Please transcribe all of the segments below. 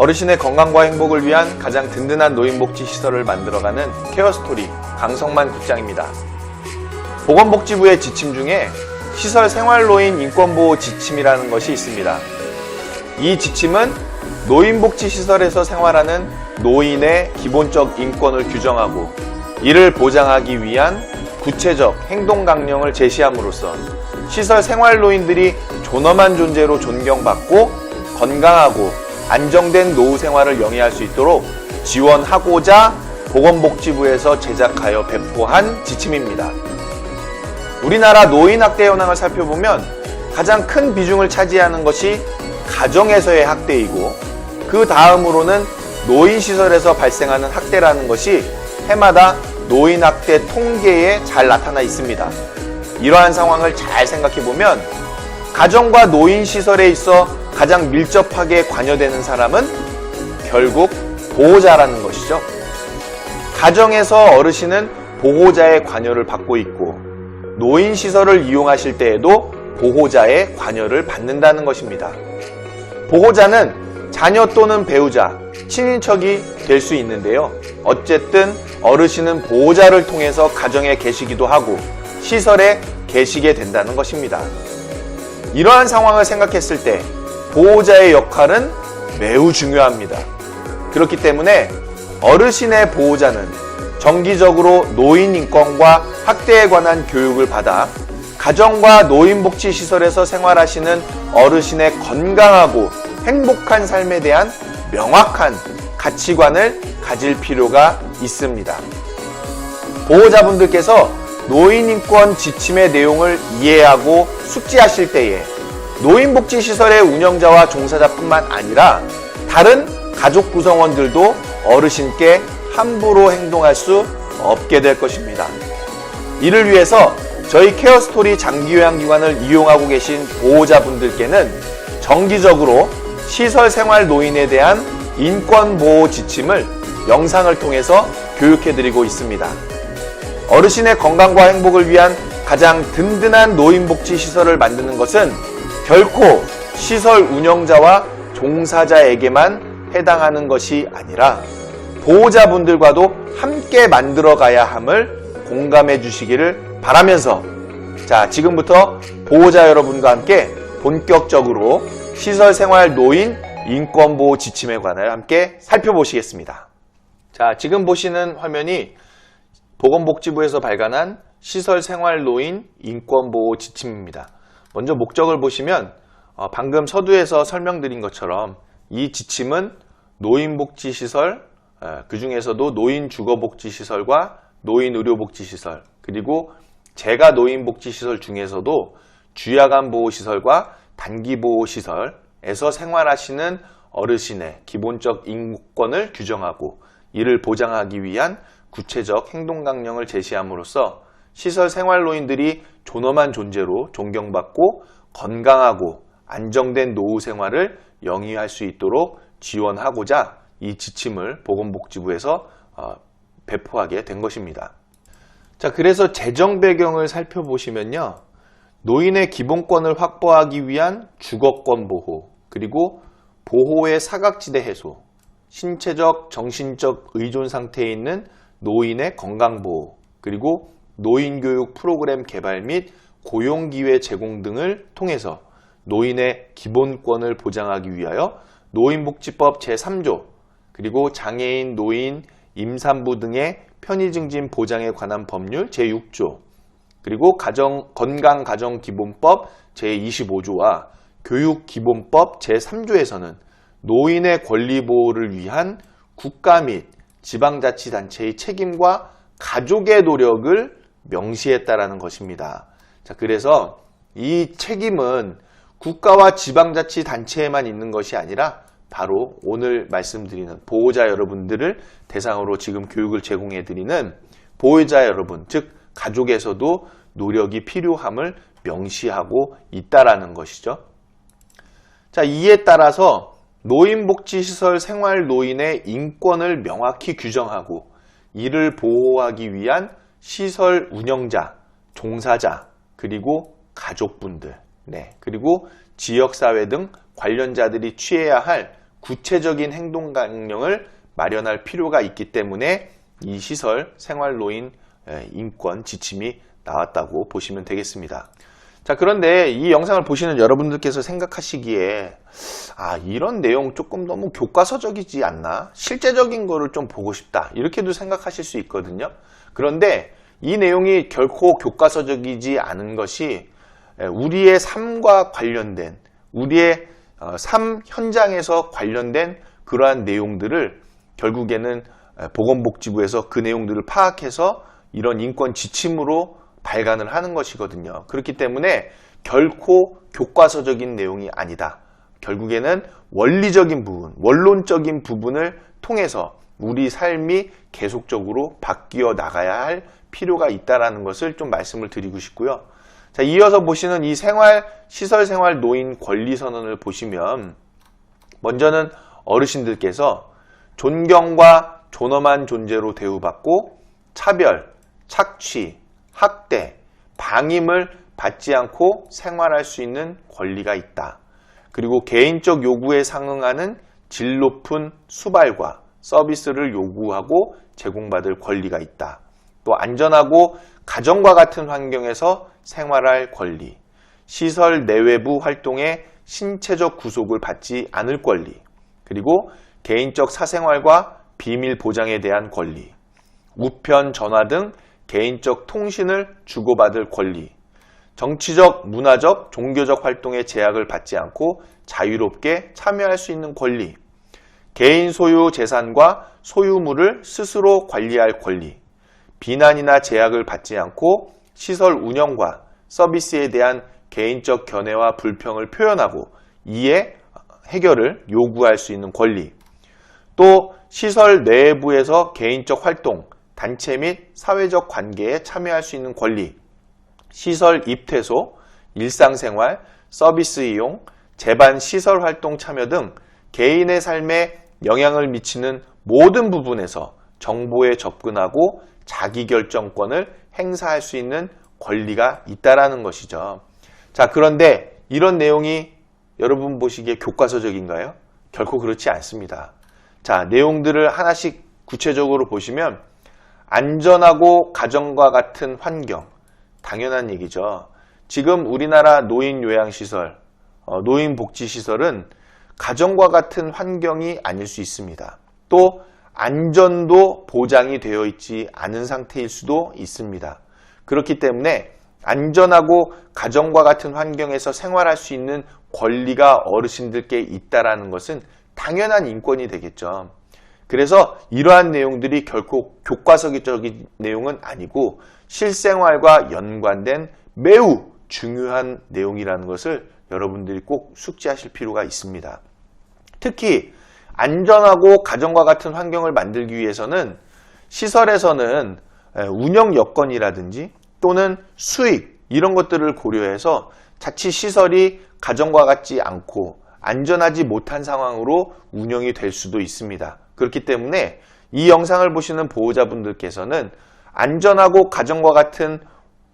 어르신의 건강과 행복을 위한 가장 든든한 노인복지시설을 만들어가는 케어스토리 강성만 국장입니다. 보건복지부의 지침 중에 시설 생활노인 인권보호 지침이라는 것이 있습니다. 이 지침은 노인복지시설에서 생활하는 노인의 기본적 인권을 규정하고 이를 보장하기 위한 구체적 행동 강령을 제시함으로써 시설 생활노인들이 존엄한 존재로 존경받고 건강하고 안정된 노후 생활을 영위할 수 있도록 지원하고자 보건복지부에서 제작하여 배포한 지침입니다. 우리나라 노인학대 현황을 살펴보면 가장 큰 비중을 차지하는 것이 가정에서의 학대이고 그 다음으로는 노인시설에서 발생하는 학대라는 것이 해마다 노인학대 통계에 잘 나타나 있습니다. 이러한 상황을 잘 생각해보면 가정과 노인시설에 있어 가장 밀접하게 관여되는 사람은 결국 보호자라는 것이죠. 가정에서 어르신은 보호자의 관여를 받고 있고 노인시설을 이용하실 때에도 보호자의 관여를 받는다는 것입니다. 보호자는 자녀 또는 배우자, 친인척이 될 수 있는데요. 어쨌든 어르신은 보호자를 통해서 가정에 계시기도 하고 시설에 계시게 된다는 것입니다. 이러한 상황을 생각했을 때 보호자의 역할은 매우 중요합니다. 그렇기 때문에 어르신의 보호자는 정기적으로 노인 인권과 학대에 관한 교육을 받아 가정과 노인복지시설에서 생활하시는 어르신의 건강하고 행복한 삶에 대한 명확한 가치관을 가질 필요가 있습니다. 보호자분들께서 노인인권 지침의 내용을 이해하고 숙지하실 때에 노인복지시설의 운영자와 종사자뿐만 아니라 다른 가족 구성원들도 어르신께 함부로 행동할 수 없게 될 것입니다. 이를 위해서 저희 케어스토리 장기요양기관을 이용하고 계신 보호자분들께는 정기적으로 시설 생활 노인에 대한 인권보호 지침을 영상을 통해서 교육해드리고 있습니다. 어르신의 건강과 행복을 위한 가장 든든한 노인복지시설을 만드는 것은 결코 시설 운영자와 종사자에게만 해당하는 것이 아니라 보호자분들과도 함께 만들어가야 함을 공감해 주시기를 바라면서 지금부터 보호자 여러분과 함께 본격적으로 시설생활 노인 인권보호 지침에 관하여 함께 살펴보시겠습니다. 지금 보시는 화면이 보건복지부에서 발간한 시설생활 노인 인권보호 지침입니다. 먼저 목적을 보시면 방금 서두에서 설명드린 것처럼 이 지침은 노인복지시설, 그 중에서도 노인주거복지시설과 노인의료복지시설, 그리고 재가 노인복지시설 중에서도 주야간보호시설과 단기보호시설에서 생활하시는 어르신의 기본적 인권을 규정하고 이를 보장하기 위한 구체적 행동강령을 제시함으로써 시설 생활노인들이 존엄한 존재로 존경받고 건강하고 안정된 노후 생활을 영위할 수 있도록 지원하고자 이 지침을 보건복지부에서 배포하게 된 것입니다. 그래서 재정 배경을 살펴보시면요. 노인의 기본권을 확보하기 위한 주거권 보호, 그리고 보호의 사각지대 해소, 신체적, 정신적 의존 상태에 있는 노인의 건강보호, 그리고 노인교육 프로그램 개발 및 고용기회 제공 등을 통해서 노인의 기본권을 보장하기 위하여 노인복지법 제3조, 그리고 장애인, 노인, 임산부 등의 편의증진 보장에 관한 법률 제6조, 그리고 건강가정기본법 제25조와 교육기본법 제3조에서는 노인의 권리보호를 위한 국가 및 지방자치단체의 책임과 가족의 노력을 명시했다라는 것입니다. 그래서 이 책임은 국가와 지방자치단체에만 있는 것이 아니라 바로 오늘 말씀드리는 보호자 여러분들을 대상으로 지금 교육을 제공해드리는 보호자 여러분, 즉 가족에서도 노력이 필요함을 명시하고 있다라는 것이죠. 이에 따라서 노인복지시설 생활노인의 인권을 명확히 규정하고 이를 보호하기 위한 시설 운영자, 종사자, 그리고 가족분들, 그리고 지역사회 등 관련자들이 취해야 할 구체적인 행동 강령을 마련할 필요가 있기 때문에 이 시설 생활노인 인권 지침이 나왔다고 보시면 되겠습니다. 자, 그런데 이 영상을 보시는 여러분들께서 생각하시기에 이런 내용 조금 너무 교과서적이지 않나? 실제적인 거를 좀 보고 싶다. 이렇게도 생각하실 수 있거든요. 그런데 이 내용이 결코 교과서적이지 않은 것이 우리의 삶과 관련된, 우리의 삶 현장에서 관련된 그러한 내용들을 결국에는 보건복지부에서 그 내용들을 파악해서 이런 인권 지침으로 발간을 하는 것이거든요. 그렇기 때문에 결코 교과서적인 내용이 아니다. 결국에는 원리적인 부분, 원론적인 부분을 통해서 우리 삶이 계속적으로 바뀌어 나가야 할 필요가 있다는 것을 좀 말씀을 드리고 싶고요. 자, 이어서 보시는 이 시설생활 노인 권리선언을 보시면 먼저는 어르신들께서 존경과 존엄한 존재로 대우받고 차별, 착취, 학대, 방임을 받지 않고 생활할 수 있는 권리가 있다. 그리고 개인적 요구에 상응하는 질 높은 수발과 서비스를 요구하고 제공받을 권리가 있다. 또 안전하고 가정과 같은 환경에서 생활할 권리, 시설 내외부 활동에 신체적 구속을 받지 않을 권리, 그리고 개인적 사생활과 비밀 보장에 대한 권리, 우편, 전화 등 개인적 통신을 주고받을 권리, 정치적, 문화적, 종교적 활동에 제약을 받지 않고 자유롭게 참여할 수 있는 권리, 개인 소유 재산과 소유물을 스스로 관리할 권리, 비난이나 제약을 받지 않고 시설 운영과 서비스에 대한 개인적 견해와 불평을 표현하고 이에 해결을 요구할 수 있는 권리, 또 시설 내부에서 개인적 활동, 단체 및 사회적 관계에 참여할 수 있는 권리, 시설 입퇴소, 일상생활, 서비스 이용, 재반 시설 활동 참여 등 개인의 삶에 영향을 미치는 모든 부분에서 정보에 접근하고 자기결정권을 행사할 수 있는 권리가 있다라는 것이죠. 자, 그런데 이런 내용이 여러분 보시기에 교과서적인가요? 결코 그렇지 않습니다. 자, 내용들을 하나씩 구체적으로 보시면 안전하고 가정과 같은 환경, 당연한 얘기죠. 지금 우리나라 노인 요양시설, 노인복지시설은 가정과 같은 환경이 아닐 수 있습니다. 또 안전도 보장이 되어 있지 않은 상태일 수도 있습니다. 그렇기 때문에 안전하고 가정과 같은 환경에서 생활할 수 있는 권리가 어르신들께 있다라는 것은 당연한 인권이 되겠죠. 그래서 이러한 내용들이 결코 교과서적인 내용은 아니고 실생활과 연관된 매우 중요한 내용이라는 것을 여러분들이 꼭 숙지하실 필요가 있습니다. 특히 안전하고 가정과 같은 환경을 만들기 위해서는 시설에서는 운영 여건이라든지 또는 수익 이런 것들을 고려해서 자칫 시설이 가정과 같지 않고 안전하지 못한 상황으로 운영이 될 수도 있습니다. 그렇기 때문에 이 영상을 보시는 보호자분들께서는 안전하고 가정과 같은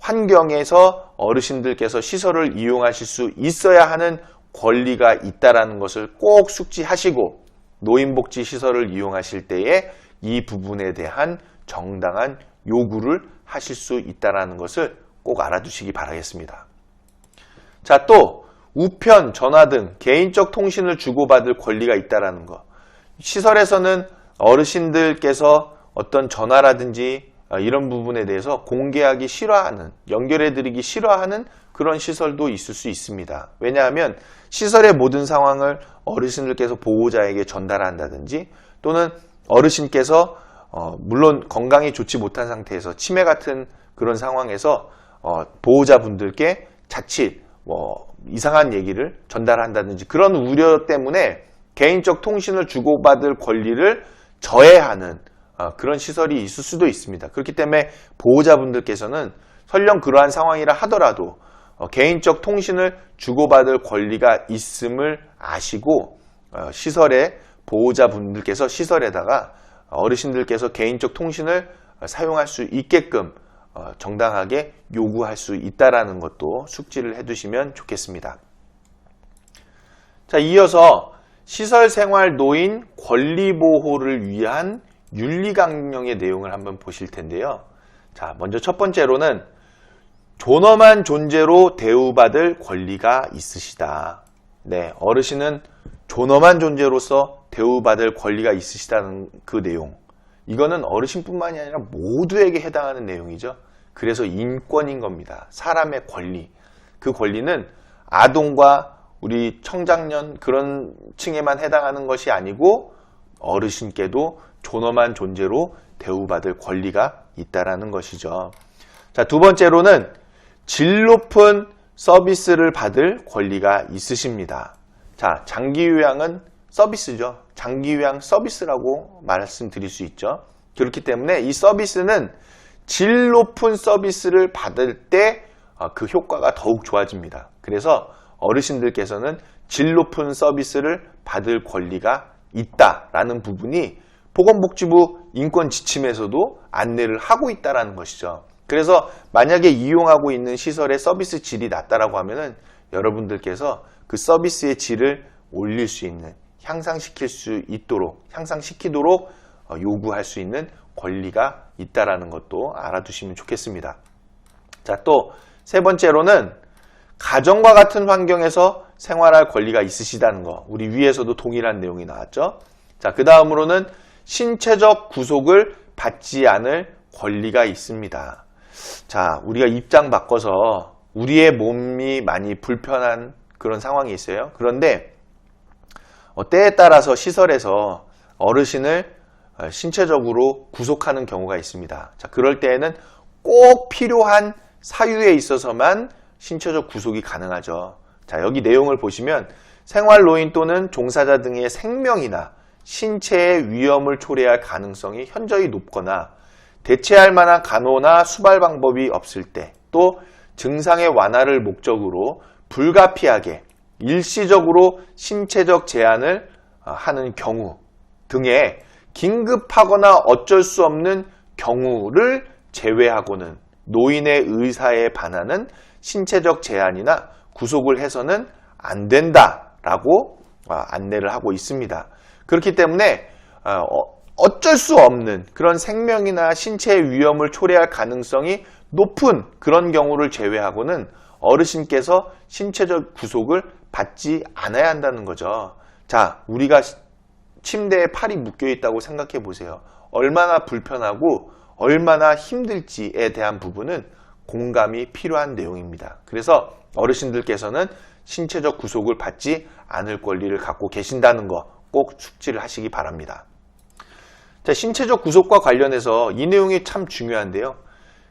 환경에서 어르신들께서 시설을 이용하실 수 있어야 하는 권리가 있다는 것을 꼭 숙지하시고 노인복지 시설을 이용하실 때에 이 부분에 대한 정당한 요구를 하실 수 있다는 것을 꼭 알아두시기 바라겠습니다. 자, 또 우편, 전화 등 개인적 통신을 주고받을 권리가 있다는 것. 시설에서는 어르신들께서 어떤 전화라든지 이런 부분에 대해서 공개하기 싫어하는, 연결해드리기 싫어하는 그런 시설도 있을 수 있습니다. 왜냐하면 시설의 모든 상황을 어르신들께서 보호자에게 전달한다든지 또는 어르신께서 물론 건강이 좋지 못한 상태에서 치매 같은 그런 상황에서 보호자분들께 자칫 이상한 얘기를 전달한다든지 그런 우려 때문에 개인적 통신을 주고받을 권리를 저해하는 그런 시설이 있을 수도 있습니다. 그렇기 때문에 보호자분들께서는 설령 그러한 상황이라 하더라도 개인적 통신을 주고받을 권리가 있음을 아시고 시설에 보호자분들께서 시설에다가 어르신들께서 개인적 통신을 사용할 수 있게끔 정당하게 요구할 수 있다는 것도 숙지를 해두시면 좋겠습니다. 자, 이어서 시설생활노인 권리보호를 위한 윤리강령의 내용을 한번 보실 텐데요. 자, 먼저 첫 번째로는 존엄한 존재로 대우받을 권리가 있으시다. 네, 어르신은 존엄한 존재로서 대우받을 권리가 있으시다는 그 내용. 이거는 어르신뿐만이 아니라 모두에게 해당하는 내용이죠. 그래서 인권인 겁니다. 사람의 권리. 그 권리는 아동과 우리 청장년 그런 층에만 해당하는 것이 아니고 어르신께도 존엄한 존재로 대우받을 권리가 있다라는 것이죠. 자, 두 번째로는 질 높은 서비스를 받을 권리가 있으십니다. 자, 장기요양은 서비스죠. 장기요양 서비스라고 말씀드릴 수 있죠. 그렇기 때문에 이 서비스는 질 높은 서비스를 받을 때 그 효과가 더욱 좋아집니다. 그래서 어르신들께서는 질 높은 서비스를 받을 권리가 있다라는 부분이 보건복지부 인권지침에서도 안내를 하고 있다는 것이죠. 그래서 만약에 이용하고 있는 시설의 서비스 질이 낮다라고 하면은 여러분들께서 그 서비스의 질을 올릴 수 있는, 향상시키도록 요구할 수 있는 권리가 있다라는 것도 알아두시면 좋겠습니다. 자, 또 세 번째로는 가정과 같은 환경에서 생활할 권리가 있으시다는 거. 우리 위에서도 동일한 내용이 나왔죠. 자, 그 다음으로는 신체적 구속을 받지 않을 권리가 있습니다. 자, 우리가 입장 바꿔서 우리의 몸이 많이 불편한 그런 상황이 있어요. 그런데 때에 따라서 시설에서 어르신을 신체적으로 구속하는 경우가 있습니다. 자, 그럴 때에는 꼭 필요한 사유에 있어서만 신체적 구속이 가능하죠. 자, 여기 내용을 보시면 생활노인 또는 종사자 등의 생명이나 신체의 위험을 초래할 가능성이 현저히 높거나 대체할 만한 간호나 수발 방법이 없을 때, 또 증상의 완화를 목적으로 불가피하게 일시적으로 신체적 제한을 하는 경우 등의 긴급하거나 어쩔 수 없는 경우를 제외하고는 노인의 의사에 반하는 신체적 제한이나 구속을 해서는 안 된다라고 안내를 하고 있습니다. 그렇기 때문에 어쩔 수 없는 그런 생명이나 신체의 위험을 초래할 가능성이 높은 그런 경우를 제외하고는 어르신께서 신체적 구속을 받지 않아야 한다는 거죠. 자, 우리가 침대에 팔이 묶여 있다고 생각해 보세요. 얼마나 불편하고 얼마나 힘들지에 대한 부분은 공감이 필요한 내용입니다. 그래서 어르신들께서는 신체적 구속을 받지 않을 권리를 갖고 계신다는 거 꼭 숙지를 하시기 바랍니다. 자, 신체적 구속과 관련해서 이 내용이 참 중요한데요.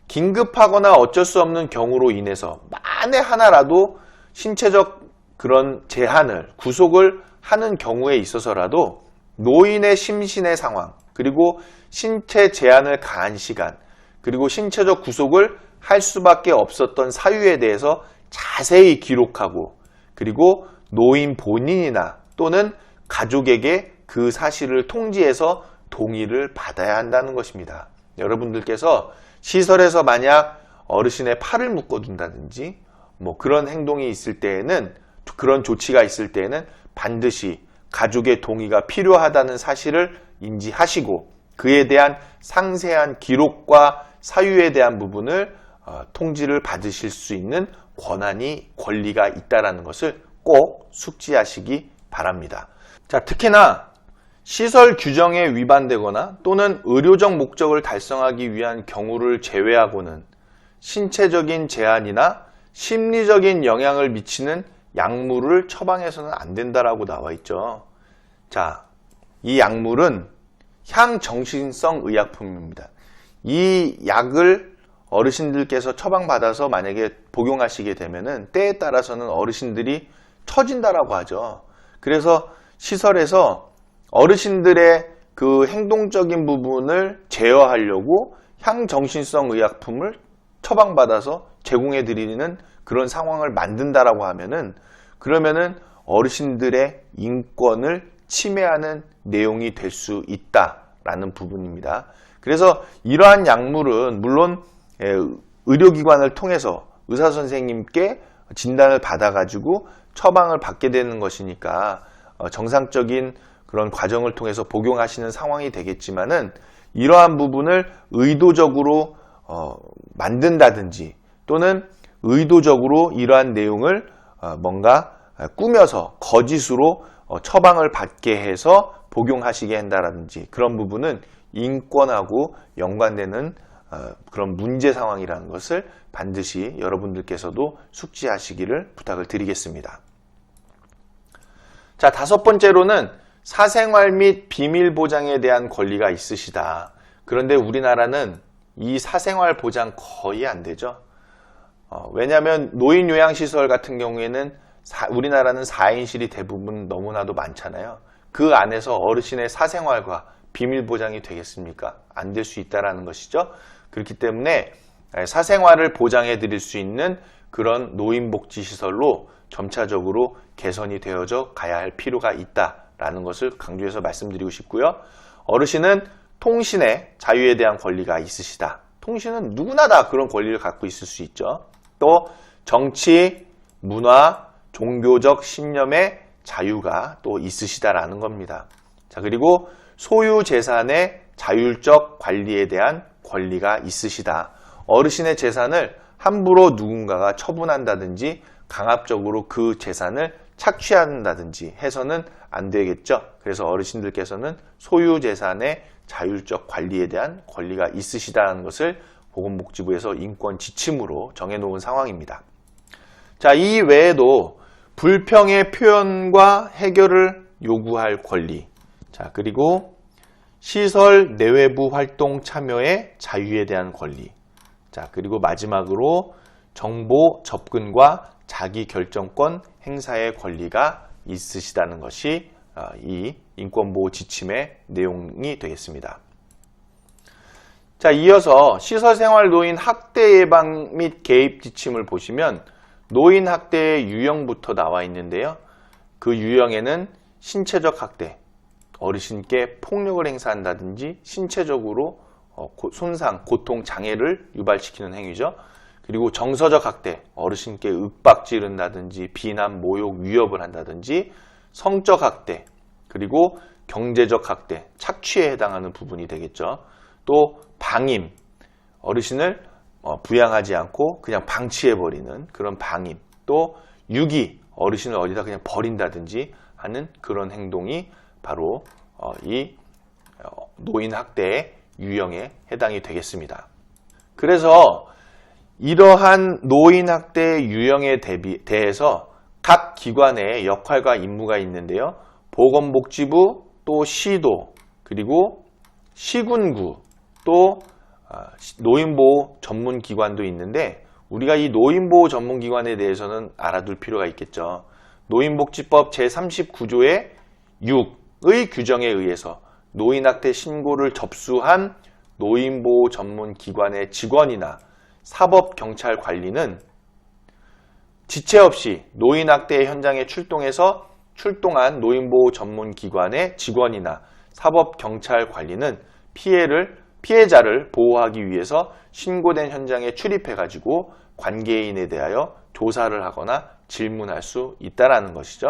긴급하거나 어쩔 수 없는 경우로 인해서 만에 하나라도 신체적 그런 제한을, 구속을 하는 경우에 있어서라도 노인의 심신의 상황, 그리고 신체 제한을 가한 시간, 그리고 신체적 구속을 할 수밖에 없었던 사유에 대해서 자세히 기록하고, 그리고 노인 본인이나 또는 가족에게 그 사실을 통지해서 동의를 받아야 한다는 것입니다. 여러분들께서 시설에서 만약 어르신의 팔을 묶어둔다든지 뭐 그런 행동이 있을 때에는, 그런 조치가 있을 때에는 반드시 가족의 동의가 필요하다는 사실을 인지하시고 그에 대한 상세한 기록과 사유에 대한 부분을 통지를 받으실 수 있는 권리가 있다는 것을 꼭 숙지하시기 바랍니다. 자, 특히나 시설 규정에 위반되거나 또는 의료적 목적을 달성하기 위한 경우를 제외하고는 신체적인 제한이나 심리적인 영향을 미치는 약물을 처방해서는 안 된다라고 나와 있죠. 자, 이 약물은 향정신성 의약품입니다. 이 약을 어르신들께서 처방받아서 만약에 복용하시게 되면은 때에 따라서는 어르신들이 처진다라고 하죠. 그래서 시설에서 어르신들의 그 행동적인 부분을 제어하려고 향정신성 의약품을 처방받아서 제공해 드리는 그런 상황을 만든다라고 하면은, 그러면은 어르신들의 인권을 침해하는 내용이 될 수 있다라는 부분입니다. 그래서 이러한 약물은 물론 의료기관을 통해서 의사 선생님께 진단을 받아가지고 처방을 받게 되는 것이니까 정상적인 그런 과정을 통해서 복용하시는 상황이 되겠지만은 이러한 부분을 의도적으로 만든다든지 또는 의도적으로 이러한 내용을 뭔가 꾸며서 거짓으로 처방을 받게 해서 복용하시게 한다든지 그런 부분은 인권하고 연관되는 그런 문제 상황이라는 것을 반드시 여러분들께서도 숙지하시기를 부탁을 드리겠습니다. 자, 5번째로는 사생활 및 비밀 보장에 대한 권리가 있으시다. 그런데 우리나라는 이 사생활 보장 거의 안 되죠. 왜냐하면 노인 요양시설 같은 경우에는 우리나라는 4인실이 대부분 너무나도 많잖아요. 그 안에서 어르신의 사생활과 비밀 보장이 되겠습니까? 안 될 수 있다는 것이죠. 그렇기 때문에 사생활을 보장해 드릴 수 있는 그런 노인복지시설로 점차적으로 개선이 되어져 가야 할 필요가 있다라는 것을 강조해서 말씀드리고 싶고요. 어르신은 통신의 자유에 대한 권리가 있으시다. 통신은 누구나 다 그런 권리를 갖고 있을 수 있죠. 또 정치, 문화, 종교적 신념의 자유가 또 있으시다라는 겁니다. 자, 그리고 소유 재산의 자율적 관리에 대한 권리가 있으시다. 어르신의 재산을 함부로 누군가가 처분한다든지 강압적으로 그 재산을 착취한다든지 해서는 안 되겠죠. 그래서 어르신들께서는 소유 재산의 자율적 관리에 대한 권리가 있으시다는 것을 보건복지부에서 인권 지침으로 정해놓은 상황입니다. 자, 이 외에도 불평의 표현과 해결을 요구할 권리, 자, 그리고 시설 내외부 활동 참여의 자유에 대한 권리, 자, 그리고 마지막으로 정보 접근과 자기 결정권 행사의 권리가 있으시다는 것이 이 인권보호 지침의 내용이 되겠습니다. 자, 이어서 시설생활 노인 학대 예방 및 개입 지침을 보시면 노인 학대의 유형부터 나와 있는데요. 그 유형에는 신체적 학대, 어르신께 폭력을 행사한다든지 신체적으로 손상, 고통, 장애를 유발시키는 행위죠. 그리고 정서적 학대, 어르신께 윽박지른다든지 비난, 모욕, 위협을 한다든지 성적 학대, 그리고 경제적 학대, 착취에 해당하는 부분이 되겠죠. 또 방임, 어르신을 부양하지 않고 그냥 방치해버리는 그런 방임, 또 유기, 어르신을 어디다 그냥 버린다든지 하는 그런 행동이 바로 이 노인 학대의 유형에 해당이 되겠습니다. 그래서 이러한 노인 학대 유형에 대해서 각 기관의 역할과 임무가 있는데요. 보건복지부, 또 시도, 그리고 시군구, 또 노인보호 전문기관도 있는데 우리가 이 노인보호 전문기관에 대해서는 알아둘 필요가 있겠죠. 노인복지법 제39조의 6의 규정에 의해서 노인학대 신고를 접수한 노인보호 전문기관의 직원이나 사법경찰관리는 지체 없이 노인학대 현장에 출동한 노인보호 전문기관의 직원이나 사법경찰관리는 피해자를 보호하기 위해서 신고된 현장에 출입해가지고 관계인에 대하여 조사를 하거나 질문할 수 있다는 것이죠.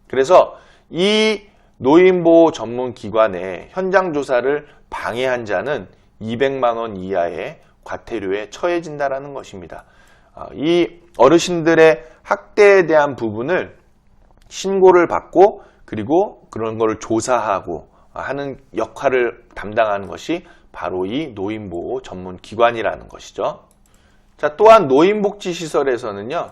그래서 이 노인보호 전문기관의 현장조사를 방해한 자는 200만 원 이하의 과태료에 처해진다는 것입니다. 이 어르신들의 학대에 대한 부분을 신고를 받고 그리고 그런 것을 조사하고 하는 역할을 담당하는 것이 바로 이 노인보호 전문기관이라는 것이죠. 자, 또한 노인복지시설에서는요,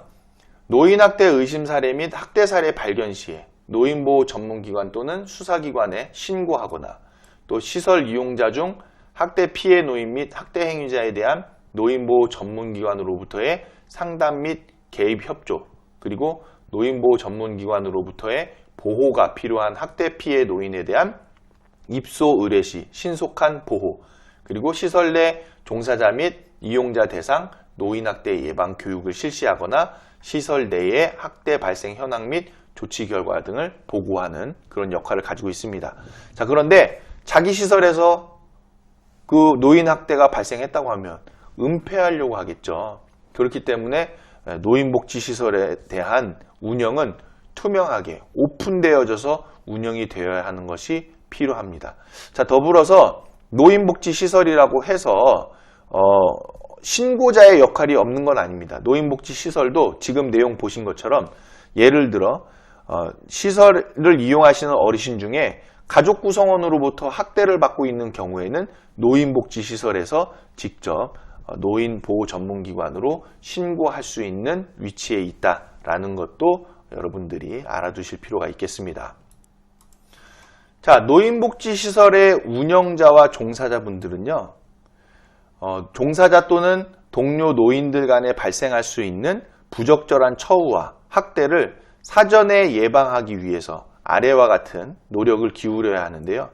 노인학대 의심 사례 및 학대 사례 발견 시에 노인보호 전문기관 또는 수사기관에 신고하거나 또 시설 이용자 중 학대 피해 노인 및 학대 행위자에 대한 노인보호 전문기관으로부터의 상담 및 개입 협조, 그리고 노인보호 전문기관으로부터의 보호가 필요한 학대 피해 노인에 대한 입소 의뢰 시 신속한 보호, 그리고 시설 내 종사자 및 이용자 대상 노인학대 예방 교육을 실시하거나 시설 내의 학대 발생 현황 및 조치 결과 등을 보고하는 그런 역할을 가지고 있습니다. 자, 그런데 자기 시설에서 그 노인학대가 발생했다고 하면 은폐하려고 하겠죠. 그렇기 때문에 노인복지시설에 대한 운영은 투명하게 오픈되어져서 운영이 되어야 하는 것이 필요합니다. 자, 더불어서 노인복지시설이라고 해서 신고자의 역할이 없는 건 아닙니다. 노인복지시설도 지금 내용 보신 것처럼 예를 들어 시설을 이용하시는 어르신 중에 가족 구성원으로부터 학대를 받고 있는 경우에는 노인복지시설에서 직접 노인보호 전문기관으로 신고할 수 있는 위치에 있다라는 것도 여러분들이 알아두실 필요가 있겠습니다. 자, 노인복지시설의 운영자와 종사자분들은요, 종사자 또는 동료 노인들 간에 발생할 수 있는 부적절한 처우와 학대를 사전에 예방하기 위해서 아래와 같은 노력을 기울여야 하는데요.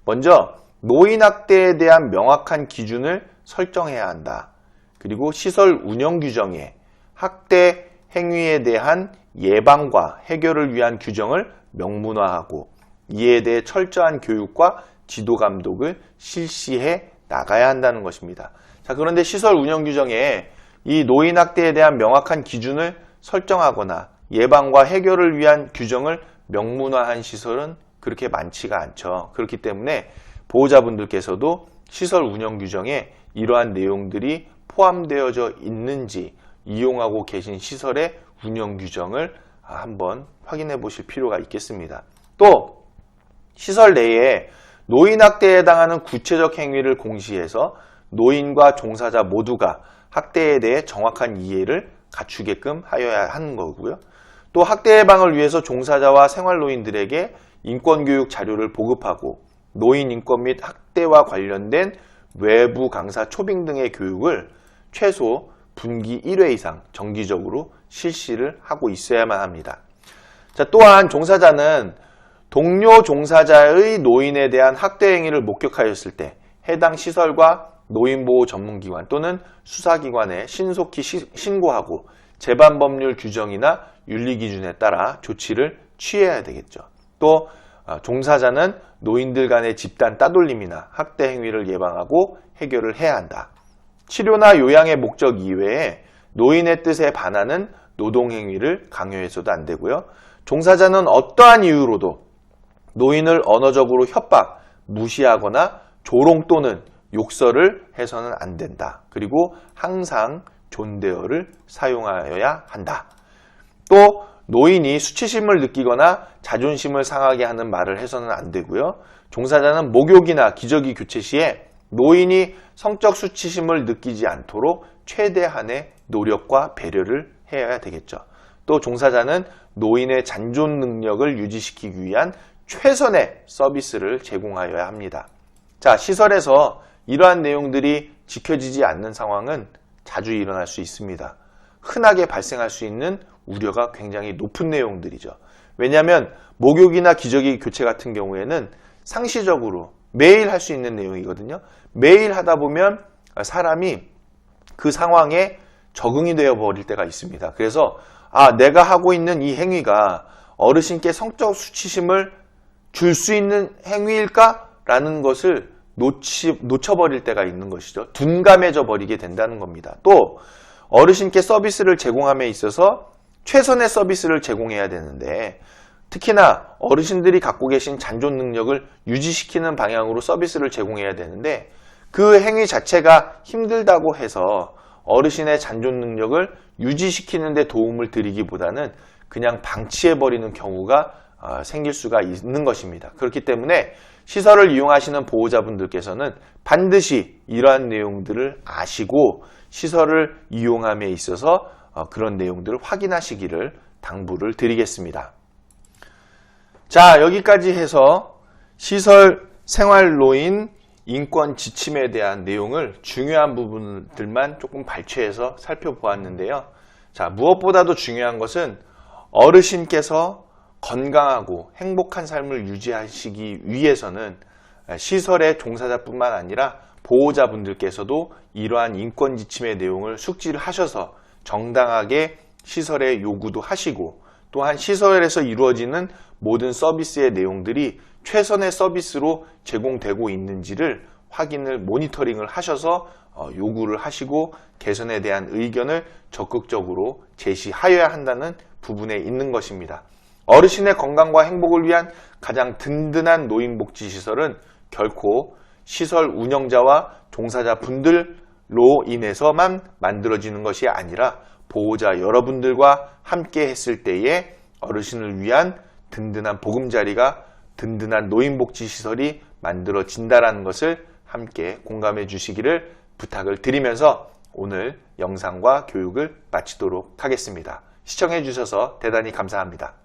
먼저 노인학대에 대한 명확한 기준을 설정해야 한다. 그리고 시설 운영 규정에 학대 행위에 대한 예방과 해결을 위한 규정을 명문화하고 이에 대해 철저한 교육과 지도 감독을 실시해 나가야 한다는 것입니다. 자, 그런데 시설 운영 규정에 이 노인학대에 대한 명확한 기준을 설정하거나 예방과 해결을 위한 규정을 명문화한 시설은 그렇게 많지가 않죠. 그렇기 때문에 보호자분들께서도 시설 운영 규정에 이러한 내용들이 포함되어져 있는지 이용하고 계신 시설의 운영 규정을 한번 확인해 보실 필요가 있겠습니다. 또 시설 내에 노인학대에 해당하는 구체적 행위를 공시해서 노인과 종사자 모두가 학대에 대해 정확한 이해를 갖추게끔 하여야 하는 거고요. 또 학대 예방을 위해서 종사자와 생활노인들에게 인권교육 자료를 보급하고 노인 인권 및 학대와 관련된 외부 강사 초빙 등의 교육을 최소 분기 1회 이상 정기적으로 실시를 하고 있어야만 합니다. 자, 또한 종사자는 동료 종사자의 노인에 대한 학대 행위를 목격하였을 때 해당 시설과 노인보호 전문기관 또는 수사기관에 신속히 신고하고 재반법률 규정이나 윤리기준에 따라 조치를 취해야 되겠죠. 또 종사자는 노인들 간의 집단 따돌림이나 학대 행위를 예방하고 해결을 해야 한다. 치료나 요양의 목적 이외에 노인의 뜻에 반하는 노동행위를 강요해서도 안 되고요. 종사자는 어떠한 이유로도 노인을 언어적으로 협박, 무시하거나 조롱 또는 욕설을 해서는 안 된다. 그리고 항상 존대어를 사용하여야 한다. 또 노인이 수치심을 느끼거나 자존심을 상하게 하는 말을 해서는 안 되고요. 종사자는 목욕이나 기저귀 교체 시에 노인이 성적 수치심을 느끼지 않도록 최대한의 노력과 배려를 해야 되겠죠. 또 종사자는 노인의 잔존 능력을 유지시키기 위한 최선의 서비스를 제공하여야 합니다. 자, 시설에서 이러한 내용들이 지켜지지 않는 상황은 자주 일어날 수 있습니다. 흔하게 발생할 수 있는 우려가 굉장히 높은 내용들이죠. 왜냐하면 목욕이나 기저귀 교체 같은 경우에는 상시적으로 매일 할 수 있는 내용이거든요. 매일 하다 보면 사람이 그 상황에 적응이 되어 버릴 때가 있습니다. 그래서 내가 하고 있는 이 행위가 어르신께 성적 수치심을 줄 수 있는 행위일까? 라는 것을 놓쳐버릴 때가 있는 것이죠. 둔감해져 버리게 된다는 겁니다. 또 어르신께 서비스를 제공함에 있어서 최선의 서비스를 제공해야 되는데 특히나 어르신들이 갖고 계신 잔존 능력을 유지시키는 방향으로 서비스를 제공해야 되는데 그 행위 자체가 힘들다고 해서 어르신의 잔존 능력을 유지시키는 데 도움을 드리기보다는 그냥 방치해버리는 경우가 생길 수가 있는 것입니다. 그렇기 때문에 시설을 이용하시는 보호자분들께서는 반드시 이러한 내용들을 아시고 시설을 이용함에 있어서 그런 내용들을 확인하시기를 당부를 드리겠습니다. 자, 여기까지 해서 시설 생활노인 인권 지침에 대한 내용을 중요한 부분들만 조금 발췌해서 살펴보았는데요. 자, 무엇보다도 중요한 것은 어르신께서 건강하고 행복한 삶을 유지하시기 위해서는 시설의 종사자뿐만 아니라 보호자분들께서도 이러한 인권 지침의 내용을 숙지를 하셔서 정당하게 시설의 요구도 하시고 또한 시설에서 이루어지는 모든 서비스의 내용들이 최선의 서비스로 제공되고 있는지를 확인을 모니터링을 하셔서 요구를 하시고 개선에 대한 의견을 적극적으로 제시하여야 한다는 부분에 있는 것입니다. 어르신의 건강과 행복을 위한 가장 든든한 노인복지시설은 결코 시설 운영자와 종사자 분들로 인해서만 만들어지는 것이 아니라 보호자 여러분들과 함께 했을 때에 어르신을 위한 든든한 보금자리가, 든든한 노인복지시설이 만들어진다는 것을 함께 공감해 주시기를 부탁을 드리면서 오늘 영상과 교육을 마치도록 하겠습니다. 시청해 주셔서 대단히 감사합니다.